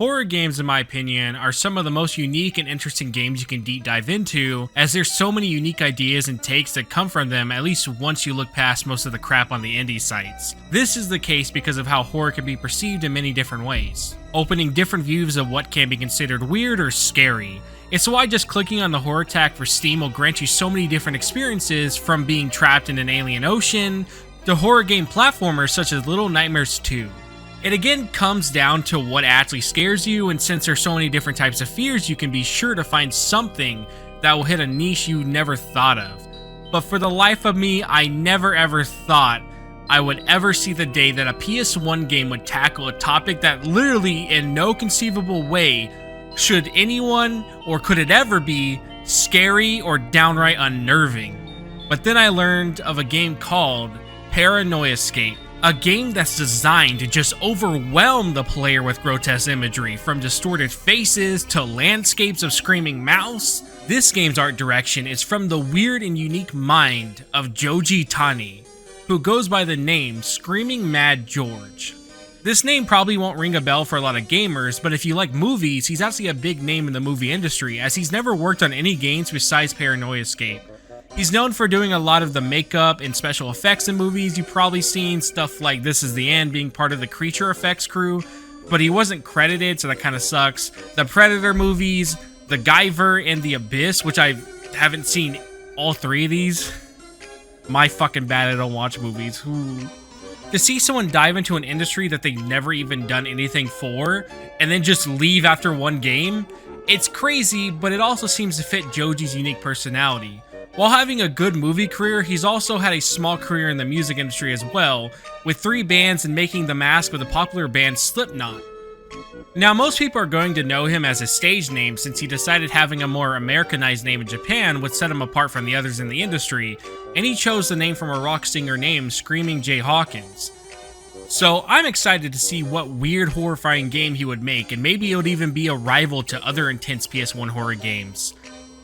Horror games, in my opinion, are some of the most unique and interesting games you can deep dive into, as there's so many unique ideas and takes that come from them, at least once you look past most of the crap on the indie sites. This is the case because of how horror can be perceived in many different ways, opening different views of what can be considered weird or scary. It's why just clicking on the horror tag for Steam will grant you so many different experiences, from being trapped in an alien ocean, to horror game platformers such as Little Nightmares 2. It again comes down to what actually scares you, and since there's so many different types of fears, you can be sure to find something that will hit a niche you never thought of. But for the life of me, I never ever thought I would ever see the day that a PS1 game would tackle a topic that literally in no conceivable way should anyone, or could it ever be, scary or downright unnerving. But then I learned of a game called Paranoiascape. A game that's designed to just overwhelm the player with grotesque imagery, from distorted faces to landscapes of screaming mouths. This game's art direction is from the weird and unique mind of Joji Tani, who goes by the name Screaming Mad George. This name probably won't ring a bell for a lot of gamers, but if you like movies, he's actually a big name in the movie industry, as he's never worked on any games besides Paranoiascape. He's known for doing a lot of the makeup and special effects in movies. You've probably seen stuff like This Is the End being part of the creature effects crew, but he wasn't credited, so that kind of sucks. The Predator movies, The Guyver, and The Abyss, which I haven't seen all three of these. My fucking bad, I don't watch movies. Ooh. To see someone dive into an industry that they've never even done anything for, and then just leave after one game, it's crazy, but it also seems to fit Joji's unique personality. While having a good movie career, he's also had a small career in the music industry as well, with 3 bands and making the mask with the popular band Slipknot. Now, most people are going to know him as his stage name, since he decided having a more Americanized name in Japan would set him apart from the others in the industry, and he chose the name from a rock singer named Screaming Jay Hawkins. So I'm excited to see what weird, horrifying game he would make, and maybe it would even be a rival to other intense PS1 horror games.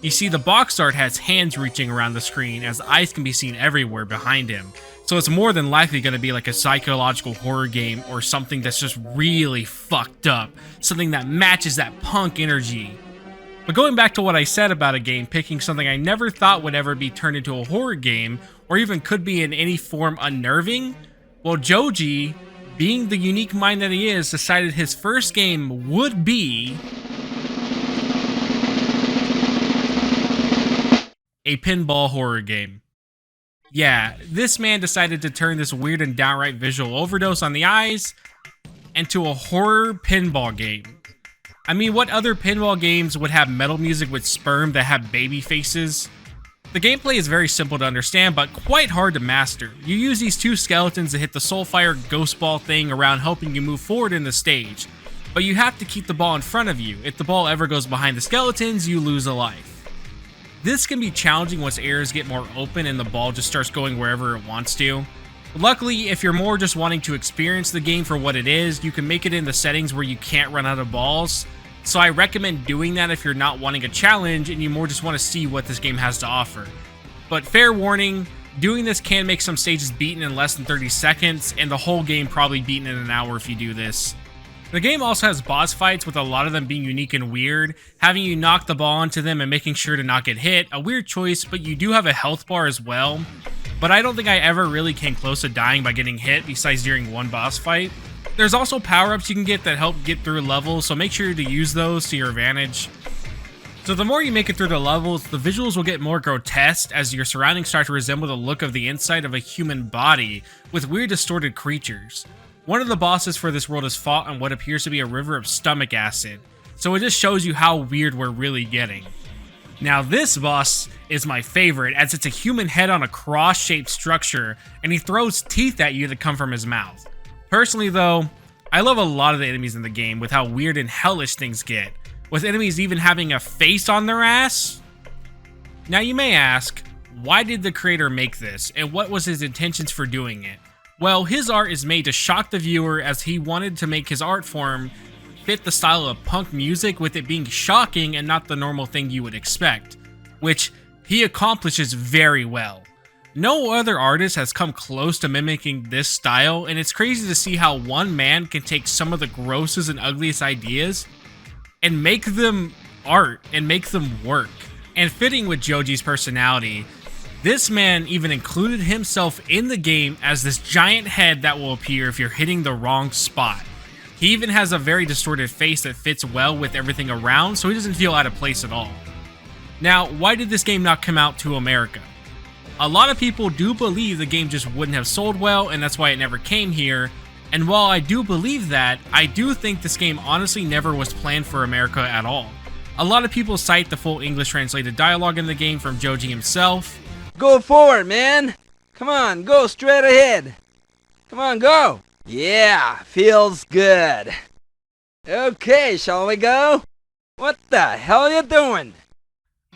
You see, the box art has hands reaching around the screen, as eyes can be seen everywhere behind him, so it's more than likely going to be like a psychological horror game or something that's just really fucked up, something that matches that punk energy. But going back to what I said about a game picking something I never thought would ever be turned into a horror game, or even could be in any form unnerving, well, Joji, being the unique mind that he is, decided his first game would be a pinball horror game. Yeah, this man decided to turn this weird and downright visual overdose on the eyes into a horror pinball game. I mean, what other pinball games would have metal music with sperm that have baby faces? The gameplay is very simple to understand, but quite hard to master. You use these 2 skeletons to hit the Soulfire ghost ball thing around, helping you move forward in the stage. But you have to keep the ball in front of you. If the ball ever goes behind the skeletons, you lose a life. This can be challenging once areas get more open and the ball just starts going wherever it wants to. Luckily, if you're more just wanting to experience the game for what it is, you can make it in the settings where you can't run out of balls. So I recommend doing that if you're not wanting a challenge and you more just want to see what this game has to offer. But fair warning, doing this can make some stages beaten in less than 30 seconds, and the whole game probably beaten in an hour if you do this. The game also has boss fights, with a lot of them being unique and weird, having you knock the ball onto them and making sure to not get hit, a weird choice, but you do have a health bar as well. But I don't think I ever really came close to dying by getting hit, besides during one boss fight. There's also power-ups you can get that help get through levels, so make sure to use those to your advantage. So the more you make it through the levels, the visuals will get more grotesque as your surroundings start to resemble the look of the inside of a human body, with weird distorted creatures. One of the bosses for this world is fought on what appears to be a river of stomach acid, so it just shows you how weird we're really getting. Now this boss is my favorite, as it's a human head on a cross-shaped structure, and he throws teeth at you that come from his mouth. Personally though, I love a lot of the enemies in the game with how weird and hellish things get, with enemies even having a face on their ass. Now you may ask, why did the creator make this, and what was his intentions for doing it? Well, his art is made to shock the viewer, as he wanted to make his art form fit the style of punk music, with it being shocking and not the normal thing you would expect, which he accomplishes very well. No other artist has come close to mimicking this style, and it's crazy to see how one man can take some of the grossest and ugliest ideas and make them art and make them work. And fitting with Joji's personality, this man even included himself in the game as this giant head that will appear if you're hitting the wrong spot. He even has a very distorted face that fits well with everything around, so he doesn't feel out of place at all. Now, why did this game not come out to America? A lot of people do believe the game just wouldn't have sold well, and that's why it never came here. And while I do believe that, I do think this game honestly never was planned for America at all. A lot of people cite the full English translated dialogue in the game from Joji himself. Go forward, man! Come on, go straight ahead! Come on, go! Yeah, feels good. Okay, shall we go? What the hell are you doing?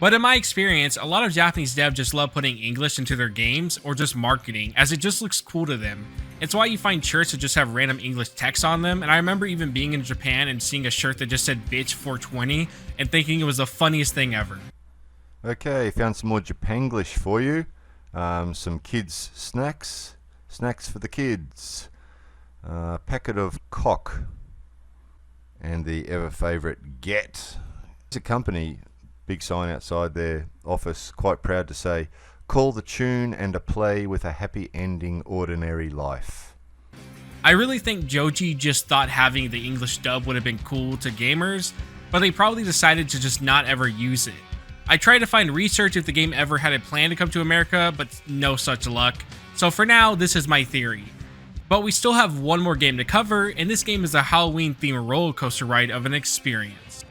But in my experience, a lot of Japanese devs just love putting English into their games or just marketing, as it just looks cool to them. It's why you find shirts that just have random English text on them, and I remember even being in Japan and seeing a shirt that just said bitch 420 and thinking it was the funniest thing ever. Okay, found some more Japanglish for you. Some kids snacks for the kids. Packet of cock, and the ever favourite get. It's a company. Big sign outside their office, quite proud to say, call the tune and a play with a happy ending, ordinary life. I really think Joji just thought having the English dub would have been cool to gamers, but they probably decided to just not ever use it. I tried to find research if the game ever had a plan to come to America, but no such luck. So for now, this is my theory. But we still have one more game to cover, and this game is a Halloween themed roller coaster ride of an experience.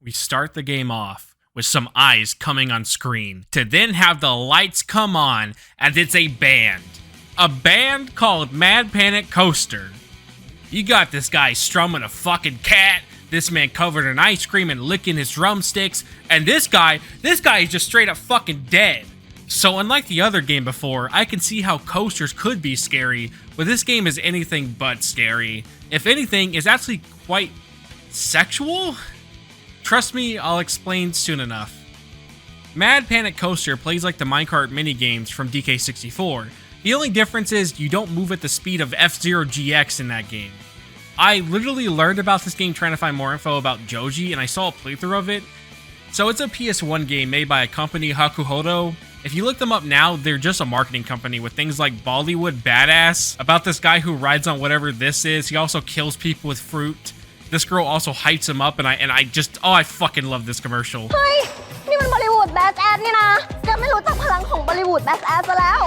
We start the game off with some eyes coming on screen, to then have the lights come on as it's a band. A band called Mad Panic Coaster. You got this guy strumming a fucking cat, this man covered in ice cream and licking his drumsticks, and this guy is just straight up fucking dead. So unlike the other game before, I can see how coasters could be scary, but this game is anything but scary. If anything, it's actually quite sexual? Trust me, I'll explain soon enough. Mad Panic Coaster plays like the minecart minigames from DK64. The only difference is you don't move at the speed of F-Zero GX in that game. I literally learned about this game trying to find more info about Joji, and I saw a playthrough of it. So it's a PS1 game made by a company, Hakuhodo. If you look them up now, they're just a marketing company with things like Bollywood Badass, about this guy who rides on whatever this is. He also kills people with fruit. This girl also hypes him up, and I fucking love this commercial. เฮ้ยนี่มันบอลลีวูดแบสแอดนี่นะแกไม่รู้จักพลังของบอลลีวูดแบสแอดซะแล้ว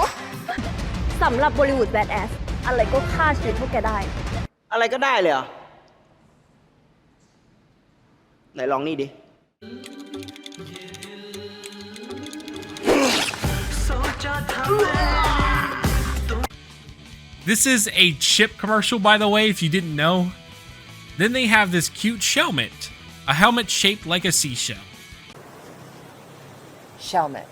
สำหรับบอลลีวูดแบสแอดอะไรก็ฆ่าชีวิตพวกแกได้อะไรก็ได้เลยเหรอไหนลองนี่ดิ This is a chip commercial, by the way, if you didn't know. Then they have this cute helmet, a helmet shaped like a seashell. Helmet.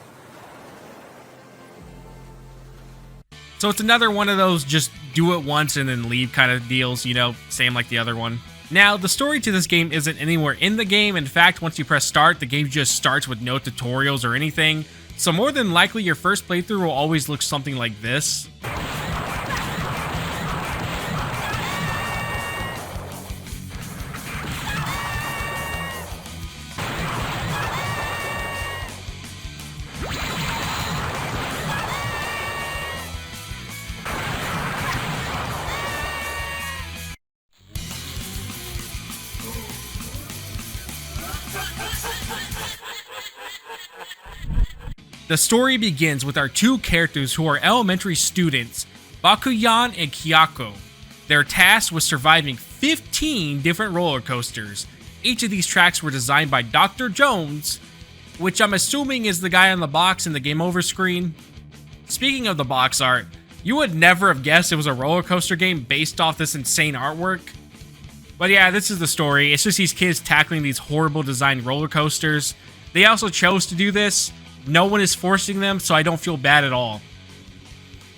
So it's another one of those just do it once and then leave kind of deals, you know, same like the other one. Now, the story to this game isn't anywhere in the game. In fact, once you press start, the game just starts with no tutorials or anything. So more than likely, your first playthrough will always look something like this. The story begins with our two characters who are elementary students, Bakuyan and Kyako. Their task was surviving 15 different roller coasters. Each of these tracks were designed by Dr. Jones, which I'm assuming is the guy on the box in the game over screen. Speaking of the box art, you would never have guessed it was a roller coaster game based off this insane artwork. But yeah, this is the story. It's just these kids tackling these horrible designed roller coasters. They also chose to do this. No one is forcing them, so I don't feel bad at all.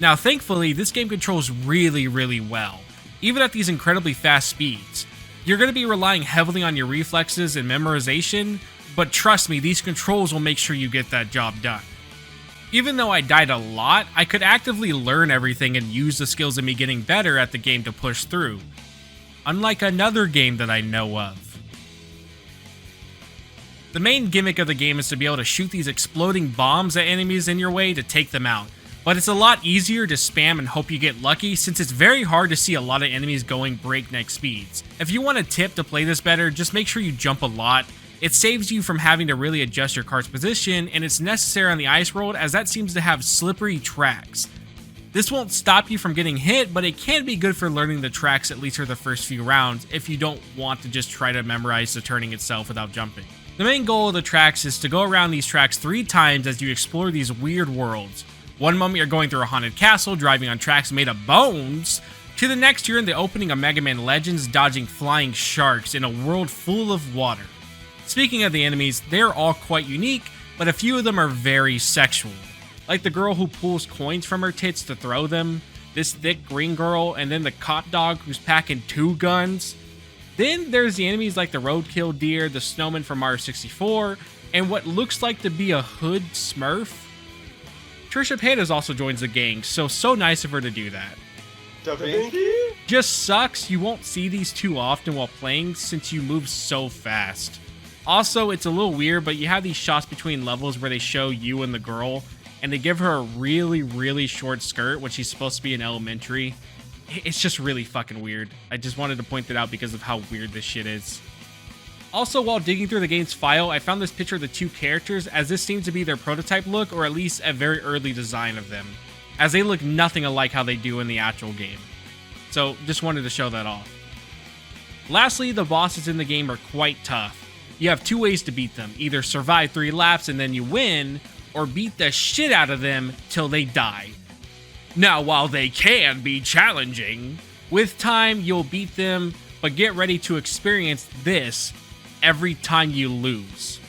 Now, thankfully, this game controls really, really well, even at these incredibly fast speeds. You're going to be relying heavily on your reflexes and memorization, but trust me, these controls will make sure you get that job done. Even though I died a lot, I could actively learn everything and use the skills of me getting better at the game to push through. Unlike another game that I know of. The main gimmick of the game is to be able to shoot these exploding bombs at enemies in your way to take them out. But it's a lot easier to spam and hope you get lucky since it's very hard to see a lot of enemies going breakneck speeds. If you want a tip to play this better, just make sure you jump a lot. It saves you from having to really adjust your cart's position, and it's necessary on the ice world as that seems to have slippery tracks. This won't stop you from getting hit, but it can be good for learning the tracks at least for the first few rounds if you don't want to just try to memorize the turning itself without jumping. The main goal of the tracks is to go around these tracks 3 times as you explore these weird worlds. One moment you're going through a haunted castle, driving on tracks made of bones, to the next you're in the opening of Mega Man Legends, dodging flying sharks in a world full of water. Speaking of the enemies, they're all quite unique, but a few of them are very sexual. Like the girl who pulls coins from her tits to throw them, this thick green girl, and then the cop dog who's packing 2 guns. Then there's the enemies like the roadkill deer, the snowman from Mario 64, and what looks like to be a hood smurf. Trisha Paytas also joins the gang, so nice of her to do that. Just sucks you won't see these too often while playing since you move so fast. Also, it's a little weird, but you have these shots between levels where they show you and the girl, and they give her a really short skirt when she's supposed to be in elementary. It's just really fucking weird. I just wanted to point that out because of how weird this shit is. Also, while digging through the game's file, I found this picture of the 2 characters as this seems to be their prototype look, or at least a very early design of them, as they look nothing alike how they do in the actual game. So, just wanted to show that off. Lastly, the bosses in the game are quite tough. You have 2 ways to beat them, either survive 3 laps and then you win, or beat the shit out of them till they die. Now, while they can be challenging, with time you'll beat them, but get ready to experience this every time you lose.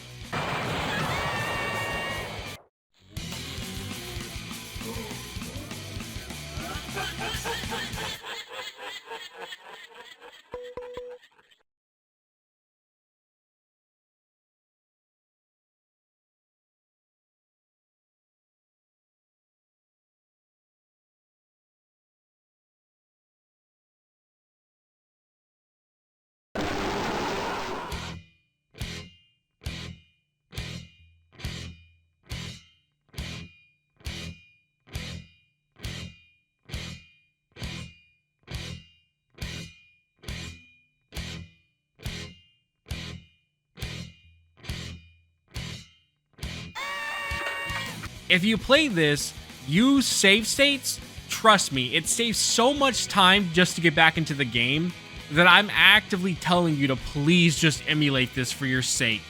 If you play this, use save states, trust me, it saves so much time just to get back into the game that I'm actively telling you to please just emulate this for your sake.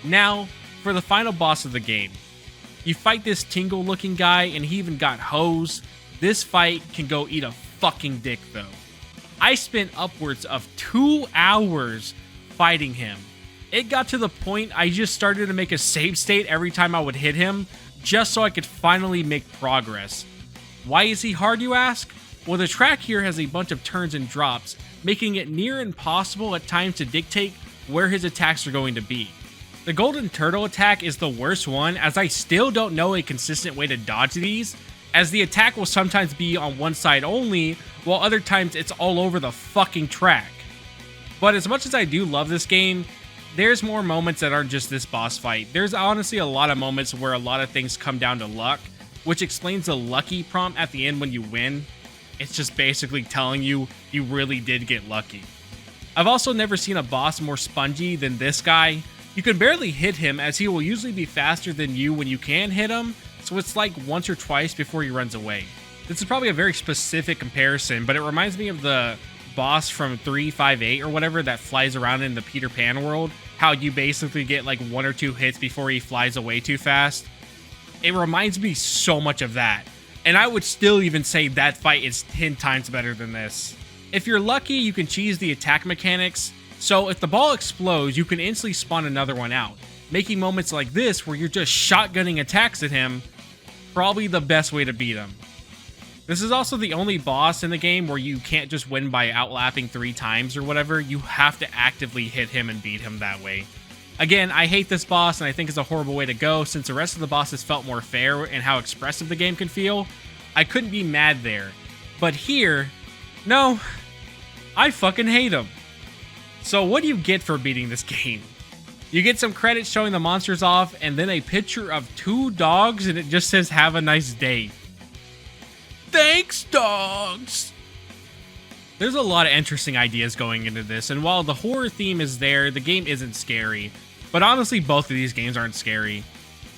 Now, for the final boss of the game. You fight this Tingle looking guy and he even got hose. This fight can go eat a fucking dick though. I spent upwards of 2 hours fighting him. It got to the point I just started to make a save state every time I would hit him, just so I could finally make progress. Why is he hard, you ask? Well, the track here has a bunch of turns and drops, making it near impossible at times to dictate where his attacks are going to be. The Golden Turtle attack is the worst one, as I still don't know a consistent way to dodge these, as the attack will sometimes be on one side only, while other times it's all over the fucking track. But as much as I do love this game, there's more moments that aren't just this boss fight. There's honestly a lot of moments where a lot of things come down to luck, which explains the lucky prompt at the end when you win. It's just basically telling you you really did get lucky. I've also never seen a boss more spongy than this guy. You can barely hit him as he will usually be faster than you when you can hit him, so it's like once or twice before he runs away. This is probably a very specific comparison, but it reminds me of the boss from 358 or whatever that flies around in the Peter Pan world, how you basically get like 1 or 2 hits before he flies away too fast. It reminds me so much of that, and I would still even say that fight is 10 times better than this. If you're lucky, you can cheese the attack mechanics, so if the ball explodes, you can instantly spawn another one out, making moments like this where you're just shotgunning attacks at him probably the best way to beat him. This is also the only boss in the game where you can't just win by outlapping 3 times or whatever. You have to actively hit him and beat him that way. Again, I hate this boss and I think it's a horrible way to go since the rest of the bosses felt more fair in how expressive the game can feel. I couldn't be mad there. But here, no, I fucking hate him. So what do you get for beating this game? You get some credits showing the monsters off and then a picture of 2 dogs and it just says have a nice day. Thanks, dogs! There's a lot of interesting ideas going into this, and while the horror theme is there, the game isn't scary. But honestly, both of these games aren't scary.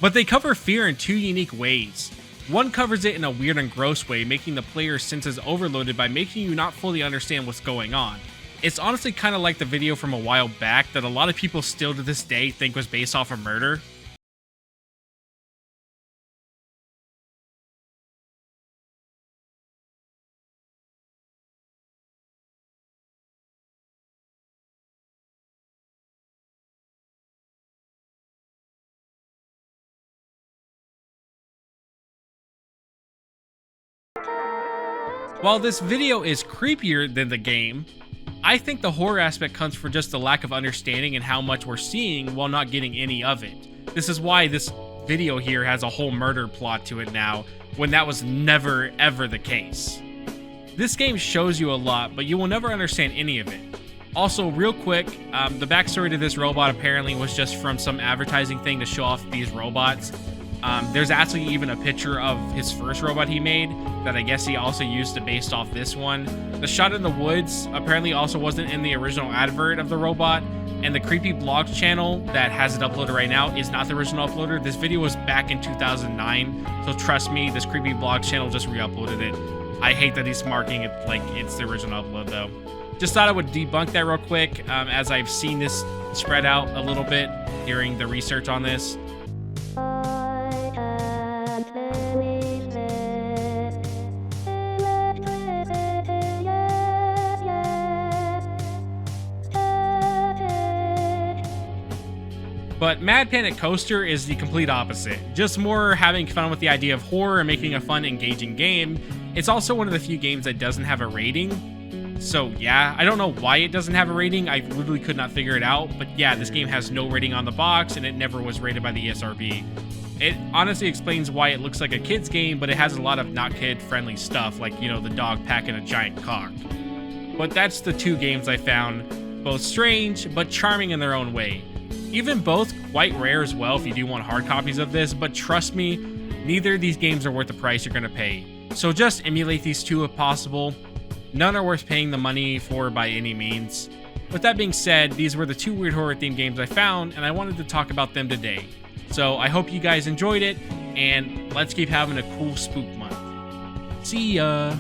But they cover fear in 2 unique ways. One covers it in a weird and gross way, making the player's senses overloaded by making you not fully understand what's going on. It's honestly kind of like the video from a while back that a lot of people still to this day think was based off a murder. While this video is creepier than the game, I think the horror aspect comes from just the lack of understanding and how much we're seeing while not getting any of it. This is why this video here has a whole murder plot to it now, when that was never ever the case. This game shows you a lot, but you will never understand any of it. Also, real quick, the backstory to this robot apparently was just from some advertising thing to show off these robots. There's actually even a picture of his first robot he made that I guess he also used to base off this one. The shot in the woods apparently also wasn't in the original advert of the robot, and the creepy blogs channel that has it uploaded right now is not the original uploader. This video was back in 2009, so trust me, this creepy blogs channel just re-uploaded it. I hate that he's marking it like it's the original upload though. Just thought I would debunk that real quick, as I've seen this spread out a little bit during the research on this. But Mad Panic Coaster is the complete opposite. Just more having fun with the idea of horror and making a fun, engaging game. It's also one of the few games that doesn't have a rating. So yeah, I don't know why it doesn't have a rating. I literally could not figure it out. But yeah, this game has no rating on the box and it never was rated by the ESRB. It honestly explains why it looks like a kid's game, but it has a lot of not kid-friendly stuff, like, you know, the dog packing a giant cock. But that's the 2 games I found, both strange, but charming in their own way. Even both quite rare as well if you do want hard copies of this, but trust me, neither of these games are worth the price you're going to pay. So just emulate these 2 if possible. None are worth paying the money for by any means. With that being said, these were the 2 weird horror themed games I found, and I wanted to talk about them today. So I hope you guys enjoyed it, and let's keep having a cool spook month. See ya!